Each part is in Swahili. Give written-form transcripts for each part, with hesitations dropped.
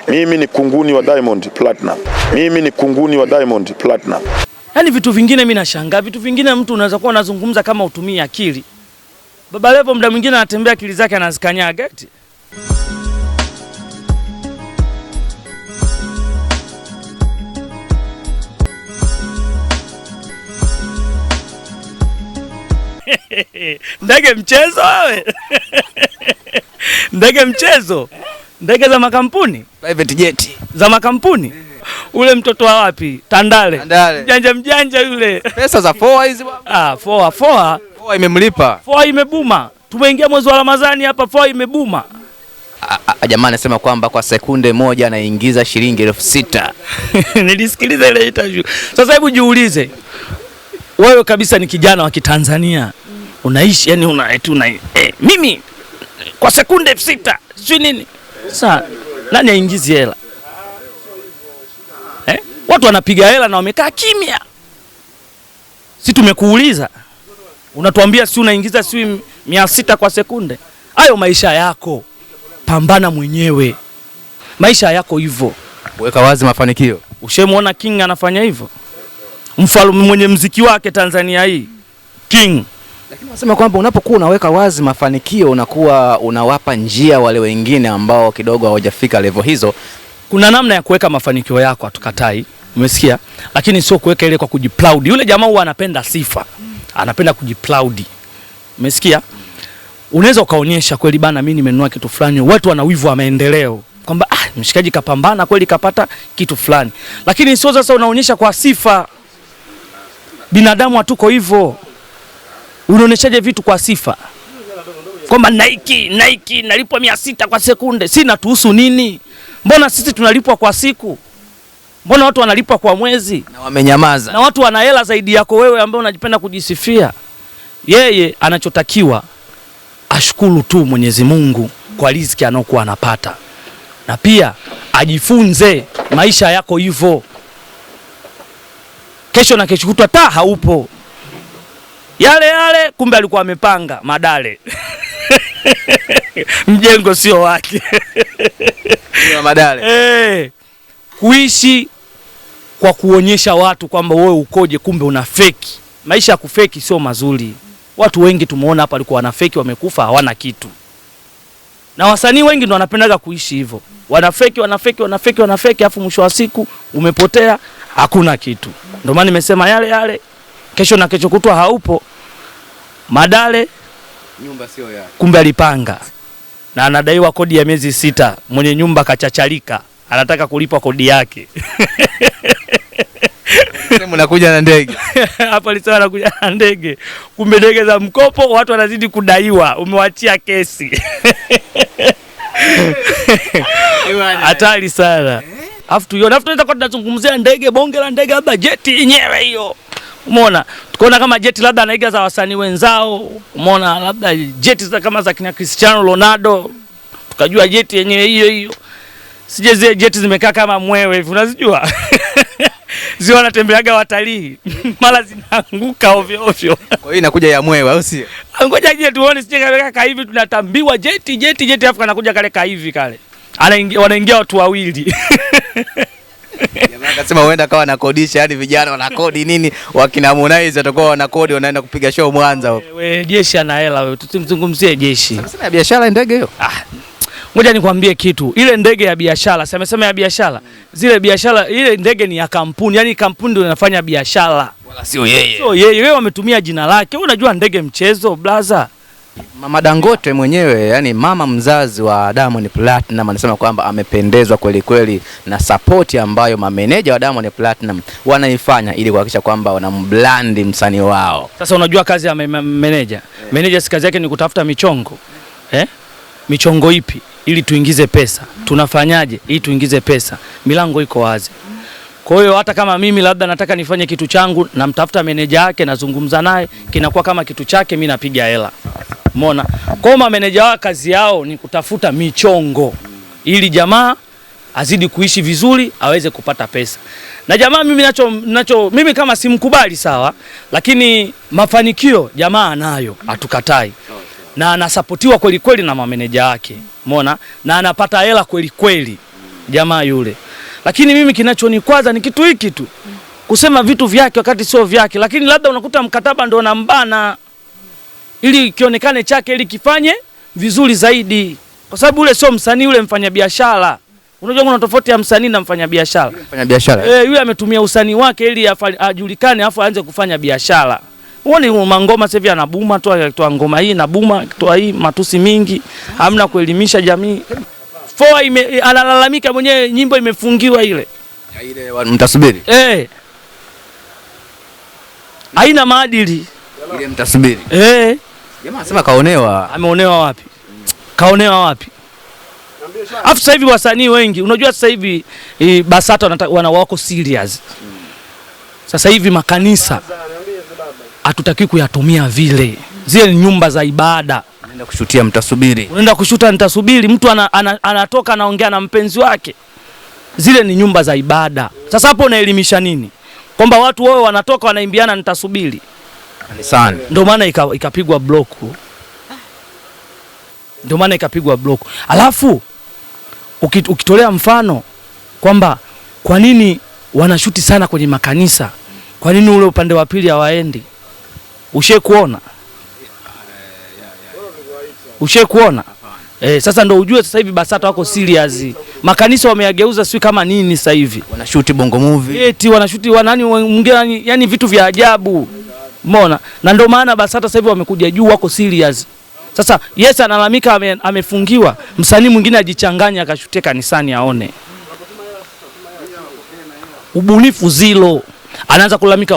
Mimi ni kunguni wa Diamond Platinum. Mimi ni kunguni wa Diamond Platinum. Yaani vitu vingine mimi nashangaa, vitu vingine mtu unaweza kuwa unazungumza kama utumii akili. Baba Levo muda mwingine anatembea akili zake anazikanyaga eti. Ndege mchezo wewe. Ndege mchezo. Ndege za makampuni, private jet za makampuni. Ule mtoto wa wapi? Tandale. Mjanja yule. Pesa za foa hizi bwana. Foa imemlipa. Foa imebuma. Tumeingia mwezi wa Ramadhani hapa, foa imebuma. Jamaa anasema kwamba kwa sekunde moja anaingiza shilingi 6,000. Nilisikiliza ile interview. Sasa hebu jiulize. Wewe kabisa ni kijana wa Kitanzania. Unaishi yani mimi kwa sekunde 6,000 sio nini? Sasa nani aingizi hela? Watu wanapiga hela na wamekaa kimya. Si tumekuuliza. Unatuambia si unaingiza si 600 kwa sekunde. Hayo maisha yako. Pambana mwenyewe. Maisha yako hivyo. Weka wazi mafanikio. Ushemuona King anafanya hivyo? Mfalme mwenye mziki wake Tanzania hii. King. Lakini nasema kwamba unapokuwa unaweka wazi mafanikio unakuwa unawapa njia wale wengine ambao kidogo hawajafika level hizo. Kuna namna ya kuweka mafanikio yako, hatukatai. Umesikia? Lakini sio kuweka ile kwa kujiplaudi. Yule jamaa huwa anapenda sifa. Anapenda kujiplaudi. Umesikia? Unaweza ukaonyesha kweli bana mimi nimenunua kitu fulani. Watu wana wivu wa maendeleo. Kwamba mshikaji kapambana kweli kapata kitu fulani. Lakini sio sasa unaonyesha kwa sifa. Binadamu hatuko hivyo. Unaonyeshaje vitu kwa sifa? Kwamba Nike nalipwa 600 kwa sekunde. Sina tuhusu nini? Mbona sisi tunalipwa kwa siku? Mbona watu wanalipwa kwa mwezi? Na wamenyamaza. Na watu wana hela zaidi yako wewe ambao unajipenda kujisifia. Yeye anachotakiwa ashukuru tu Mwenyezi Mungu kwa riziki anayokuwa anapata. Na pia ajifunze maisha yako hivyo. Kesho na kesho kutwa haupo. Yale kumbe alikuwa amepanga madale. Mjengo sio wake. Ni madale. Kuishi kwa kuonyesha watu kwamba wewe ukoje kumbe una feki. Maisha ya kufeki sio mazuri. Watu wengi tumeona hapa walikuwa wana feki wamekufa hawana kitu. Na wasanii wengi ndo wanapendaga kuishi hivyo. Wanafeki afu mwisho wa siku umepotea hakuna kitu. Ndio maana nimesema yale kesho na kesho kutwa haupo. Madale nyumba sio yake. Kumbe alipanga. Na anadaiwa kodi ya miezi 6. Mwenye nyumba kachachalika. Anataka kulipa kodi yake. Sema unakuja na ndege. Hapa alisema anakuja na ndege. Kumbe ndege za mkopo watu wanazidi kudaiwa. Umewachia kesi. Hatari sana. Afu tunaweza kwa tunazungumzia ndege, bonge la ndege, labda jeti yenyewe hiyo. Umeona? Tukaona kama jeti labda anaiga za wasanii wenzao. Umeona labda jeti za kama za kina Cristiano Ronaldo. Tukajua jeti yenyewe hiyo. Sije zile jeti zimekaa kama mwewe hivi unazijua? Zio wanatembeaga watalii. Mara zinaanguka ovyo. Kwa hiyo inakuja ya mwewe au sio? Ngoja je tuone sije kaka hivi tunatambiwa jeti afu anakuja kale ka hivi kale. Wanaingia watu wawili. Jamaa akasema huenda kawa anakodisha yani vijana wanakodi nini wakina Harmonize watakuwa wanakodi wanaenda kupiga show Mwanza huko. Wewe jeshi ana hela wewe tusimzungumzie jeshi. Anasema ya biashara ndege hiyo. Ngoja nikwambie kitu. Ile ndege ya biashara, amesema ya biashara. Zile biashara ile ndege ni ya kampuni. Yaani kampuni ndio inafanya biashara. Wala sio yeye. Sio yeye, wewe wametumia jina lake. Wewe unajua ndege mchezo, blaza. Mama Dangote mwenyewe, yani mama mzazi wa Diamond Platinum anasema kwamba amependezwa kweli kweli na support ambayo mameneja wa Diamond Platinum wanaifanya ili kuhakikisha kwamba wanamblandi msanii wao. Sasa unajua kazi ya meneja. Meneja si kazi yake ni kutafuta michongo. Michongo ipi? Ili tuingize pesa. Tunafanyaje ili tuingize pesa? Milango iko wazi. Kwa hiyo hata kama mimi labda nataka nifanye kitu changu na mtafuta meneja yake nazungumza naye kinakuwa kama kitu chake mimi napiga hela. Umeona? Kwa hiyo mameneja wao kazi yao ni kutafuta michongo ili jamaa azidi kuishi vizuri aweze kupata pesa. Na jamaa mimi mimi kama simkubali sawa, lakini mafanikio jamaa anayo, hatukatai. Na anasapotiwa kweli kweli na mameneja wake. Umeona? Na anapata hela kweli kweli. jamaa yule. Lakini mimi kinachonikwaza ni kitu hiki tu. Kusema vitu vyake wakati sio vyake, lakini labda unakuta mkataba ndio unambana ili kionekane chake ili kifanye vizuri zaidi. Kwa sababu ule sio msanii, ule mfanyabiashara. Unajua kuna tofauti ya msanii na mfanyabiashara. Mfanyabiashara. Yule ametumia usanii wake ili ajulikane afu aanze kufanya biashara. Uone mangoma sasa hivi anabuma tu, akitoa ngoma hii na buma, akitoa hii matusi mingi, hamna kuelimisha jamii. Analalamika mwenyewe nyimbo imefungiwa ile. Ya ile mtasubiri. Haina maadili. Ile mtasubiri. Jamaa anasema kaonewa. Ameonewa wapi? Kaonewa wapi? Afu sasa hivi wasanii wengi, unajua sasa hivi BASATA wako serious. Sasa hivi makanisa hatutaki kuyatumia vile. Zile ni nyumba za ibada. Unaenda kushutia mtasubiri. Unaenda kushuta nitasubiri, mtu anatoka anaongea na mpenzi wake. Zile ni nyumba za ibada. Sasa hapo unaelimisha nini? Kwamba watu wao wanatoka wanaimbiana nitasubiri. Kanisani. Ndio maana ikapigwa block. Ndio maana ikapigwa block. Alafu ukitolea mfano kwamba kwa nini wanashuti sana kwenye makanisa? Kwa nini ule upande wa pili hawaendi? Kuona? Kuona? Sasa ndio ujue sasa hivi BASATA wako serious. Makanisa wameyageuza sio kama nini sasa hivi. Wanashuti bongo movie. Eti wanashuti yani vitu vya ajabu. Umeona? Na ndio maana BASATA sasa hivi wamekuja juu, wako serious. Sasa Yes analalamika amefungiwa, msanii mwingine ajichanganya akashutia kanisani aone. Ubunifu zilo. Anaanza kulalamika,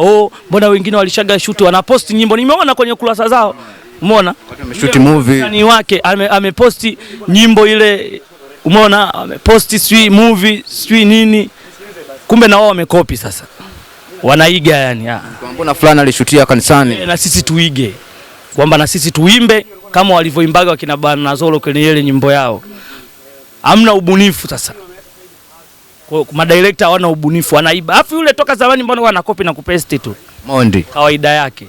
mbona wengine walishaga shoot wanaposti nyimbo. Nimeona kwenye kurasa zao. Umeona? Wameshoot movie. Msanii wake ameposti nyimbo ile. Umeona? Ameposti sui movie, sui nini. Kumbe na wao wamekopi sasa. Wanaiga yani. Mbona fulani alishutia kanisani? Na sisi tuige. Kwamba na sisi tuimbe kama walivyoimbaga wakina Bana Zolo kwenye ile nyimbo yao. Hamna ubunifu sasa. Kwa madirector hawana ubunifu, wanaiba. Alafu yule toka zamani mbona wanakopi na kupesti tu. Mondi. Kawaida yake.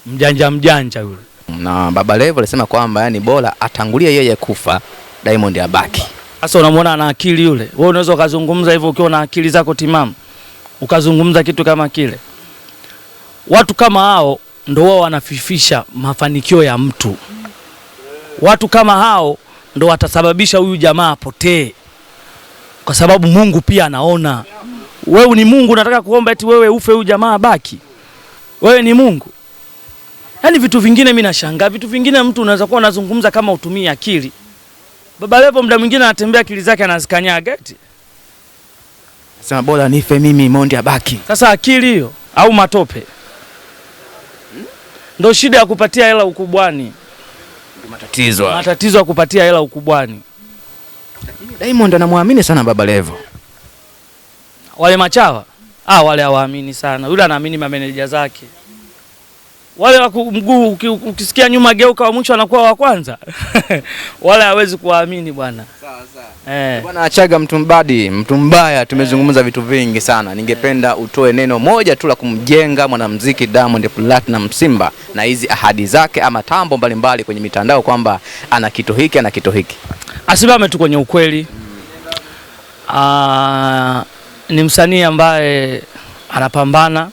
Mjanja yule. Na Baba Levo alisema kwamba yani bora atangulie yeye kufa, Diamond abaki. Sasa unamwona ana akili yule. Wewe unaweza ukazungumza hivyo ukiwa na akili zako timamu. Ukazungumza kitu kama kile. Watu kama hao ndio wao wanafifisha mafanikio ya mtu. Watu kama hao ndio watasababisha huyu jamaa apotee. Kwa sababu Mungu pia anaona. Wewe ni Mungu unataka kuomba eti wewe ufe huyu jamaa abaki. Wewe ni Mungu. Yaani vitu vingine mimi nashangaa, vitu vingine mtu unaweza kuwa unazungumza kama utumie akili. Baba Levo muda mwingine anatembea akili zake anazikanyaga eti. Sema bora nife mimi Mondi abaki. Sasa akili hiyo au matope? Ndio shida ya kupatia hela ukubwani. Ndio matatizo ya kupatia hela ukubwani. Lakini Diamond anamwamini sana Baba Levo. Wale machawa? Wale hawaamini sana. Yule anaamini mameneja zake. Wale wa mguu ukisikia nyuma geuka wa mwisho anakuwa wa kwanza. Wale hawezi kuamini bwana. Sawa. Bwana achaga mtu mbaya tumezungumza vitu vingi sana. Ningependa utoe neno moja tu la kumjenga mwanamuziki Diamond Platinum Simba na hizi ahadi zake ama tambo mbalimbali kwenye mitandao kwamba ana kitu hiki. Asimame tu kwenye ukweli. Ni msanii ambaye anapambana.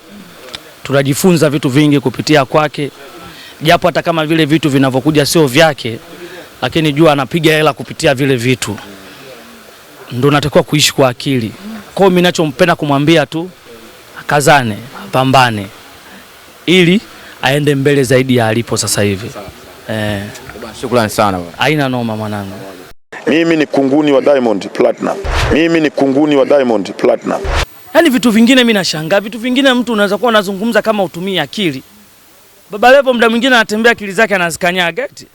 Tunajifunza vitu vingi kupitia kwake. Japo hata kama vile vitu vinavyokuja sio vyake, lakini jua anapiga hela kupitia vile vitu. Ndio natakiwa kuishi kwa akili. Kwa hiyo mimi ninachompenda kumwambia tu akazane, apambane ili aende mbele zaidi ya alipo sasa hivi. Shukrani sana bwana. Haina noma mwanangu. Mimi ni kunguni wa Diamond Platinum. Yaani vitu vingine mimi nashangaa, vitu vingine mtu unaweza kuwa unazungumza kama utumie akili. Baba Levo muda mwingine anatembea akili zake anazikanyaga eti.